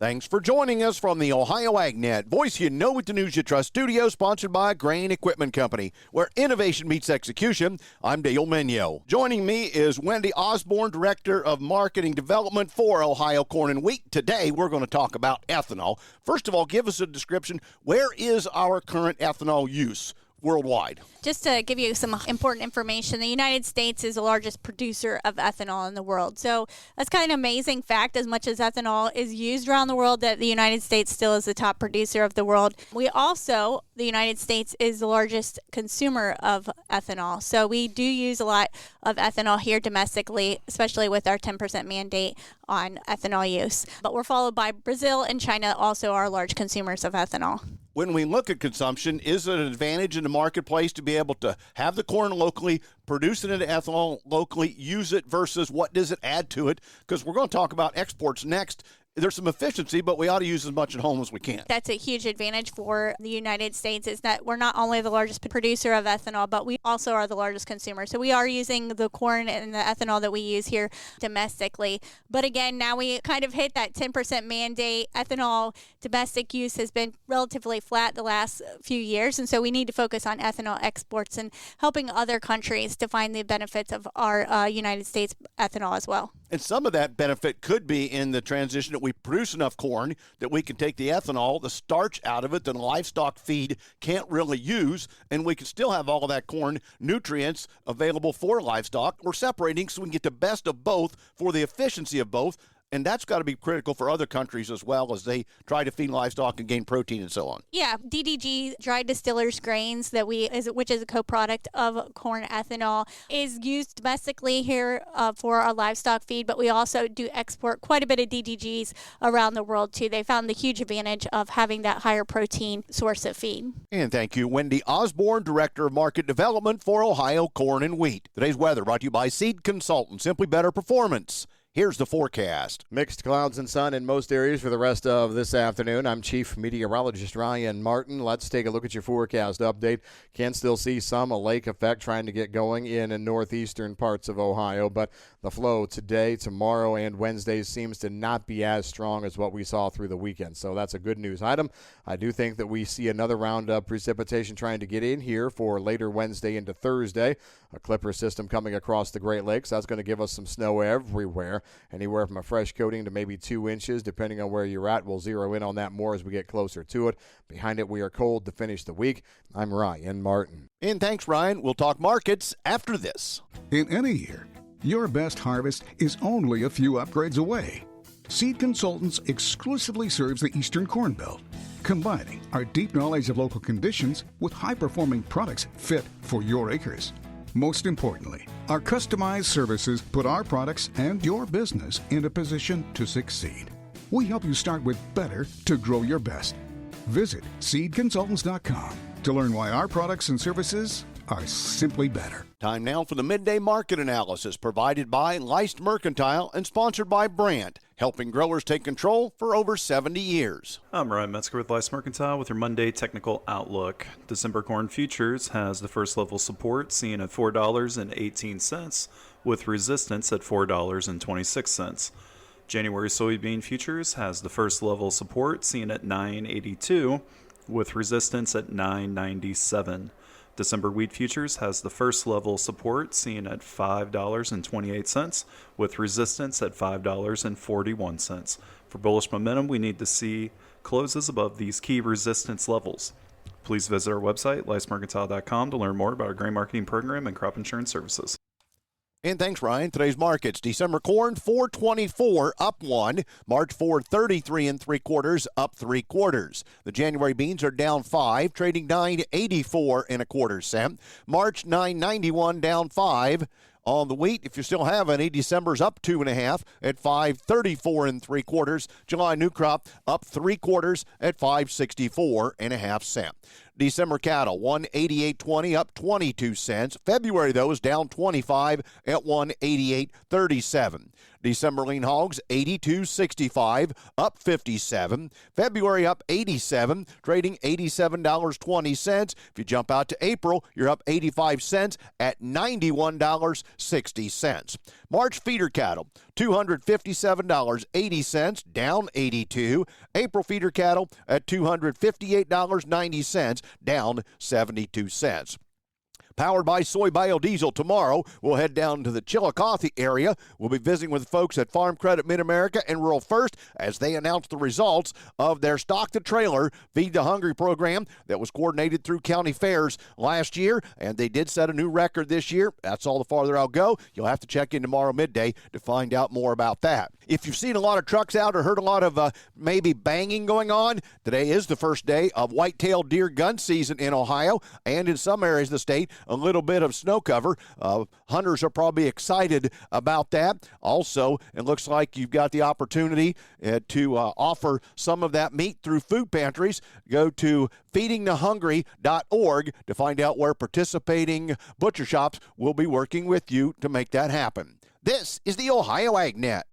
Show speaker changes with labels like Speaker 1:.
Speaker 1: Thanks for joining us from the Ohio AgNet, voice you know with the news you trust studio, sponsored by Grain Equipment Company, where innovation meets execution. I'm Dale Menyo. Joining me is Wendy Osborne, Director of Marketing Development for Ohio Corn and Wheat. Today, we're going to talk about ethanol. First of all, give us a description. Where is our current ethanol use worldwide?
Speaker 2: Just to give you some important information, the United States is the largest producer of ethanol in the world. So that's kind of an amazing fact. As much as ethanol is used around the world, that the United States still is the top producer of the world. The United States is the largest consumer of ethanol. So we do use a lot of ethanol here domestically, especially with our 10% mandate on ethanol use. But we're followed by Brazil and China, also are large consumers of ethanol.
Speaker 1: When we look at consumption, is it an advantage in the marketplace to be able to have the corn locally, produce it into ethanol locally, use it versus what does it add to it? Because we're going to talk about exports next. There's some efficiency, but we ought to use as much at home as we can.
Speaker 2: That's a huge advantage for the United States, is that we're not only the largest producer of ethanol, but we also are the largest consumer. So we are using the corn and the ethanol that we use here domestically. But again, now we kind of hit that 10% mandate. Ethanol domestic use has been relatively flat the last few years, and so we need to focus on ethanol exports and helping other countries to find the benefits of our United States ethanol as well.
Speaker 1: And some of that benefit could be in the transition that we produce enough corn that we can take the ethanol, the starch out of it that livestock feed can't really use, and we can still have all of that corn nutrients available for livestock. We're separating so we can get the best of both for the efficiency of both. And that's got to be critical for other countries as well as they try to feed livestock and gain protein and so on.
Speaker 2: Yeah, DDG, dried distillers grains, which is a co-product of corn ethanol, is used domestically here for our livestock feed, but we also do export quite a bit of DDGs around the world too. They found the huge advantage of having that higher protein source of feed.
Speaker 1: And thank you, Wendy Osborne, Director of Market Development for Ohio Corn and Wheat. Today's weather brought to you by Seed Consultants, simply better performance. Here's the forecast.
Speaker 3: Mixed clouds and sun in most areas for the rest of this afternoon. I'm Chief Meteorologist Ryan Martin. Let's take a look at your forecast update. Can still see some lake effect trying to get going in northeastern parts of Ohio, but the flow today, tomorrow, and Wednesday seems to not be as strong as what we saw through the weekend. So that's a good news item. I do think that we see another round of precipitation trying to get in here for later Wednesday into Thursday. A clipper system coming across the Great Lakes. That's going to give us some snow everywhere. Anywhere from a fresh coating to maybe 2 inches, depending on where you're at. We'll zero in on that more as we get closer to it. Behind it, we are cold to finish the week. I'm Ryan Martin.
Speaker 1: And thanks, Ryan. We'll talk markets after this.
Speaker 4: In any year, your best harvest is only a few upgrades away. Seed Consultants exclusively serves the Eastern Corn Belt, combining our deep knowledge of local conditions with high-performing products fit for your acres. Most importantly, our customized services put our products and your business in a position to succeed. We help you start with better to grow your best. Visit seedconsultants.com to learn why our products and services are simply better.
Speaker 1: Time now for the Midday Market Analysis, provided by Leist Mercantile and sponsored by Brandt, helping growers take control for over 70 years.
Speaker 5: I'm Ryan Metzger with Leist Mercantile with your Monday Technical Outlook. December corn futures has the first level support seen at $4.18 with resistance at $4.26. January soybean futures has the first level support seen at $9.82 with resistance at $9.97. December wheat futures has the first level support seen at $5.28 with resistance at $5.41. For bullish momentum, we need to see closes above these key resistance levels. Please visit our website, leistmercantile.com, to learn more about our grain marketing program and crop insurance services.
Speaker 1: And thanks, Ryan. Today's markets: December corn $4.24 up 1, March $4.33 3/4 up 3/4. The January beans are down 5, trading $9.84 1/4 cent. March $9.91 down 5. On the wheat, if you still have any, December's up 2.5 at $5.34 3/4. July new crop up 3/4 at $5.64 1/2 cent. December cattle, 188.20, up 22 cents. February, though, is down 25 at 188.37. December lean hogs, 82.65, up 57. February up 87, trading $87.20. If you jump out to April, you're up 85 cents at $91.60. March feeder cattle, $257.80, down 82. April feeder cattle at $258.90, down 72 cents. Powered by soy biodiesel. Tomorrow, we'll head down to the Chillicothe area. We'll be visiting with folks at Farm Credit Mid-America and Rural First as they announce the results of their Stock the Trailer Feed the Hungry program that was coordinated through county fairs last year, and they did set a new record this year. That's all the farther I'll go. You'll have to check in tomorrow midday to find out more about that. If you've seen a lot of trucks out or heard a lot of maybe banging going on, today is the first day of white-tailed deer gun season in Ohio, and in some areas of the state, a little bit of snow cover. Hunters are probably excited about that. Also, it looks like you've got the opportunity to offer some of that meat through food pantries. Go to feedingthehungry.org to find out where participating butcher shops will be working with you to make that happen. This is the Ohio AgNet.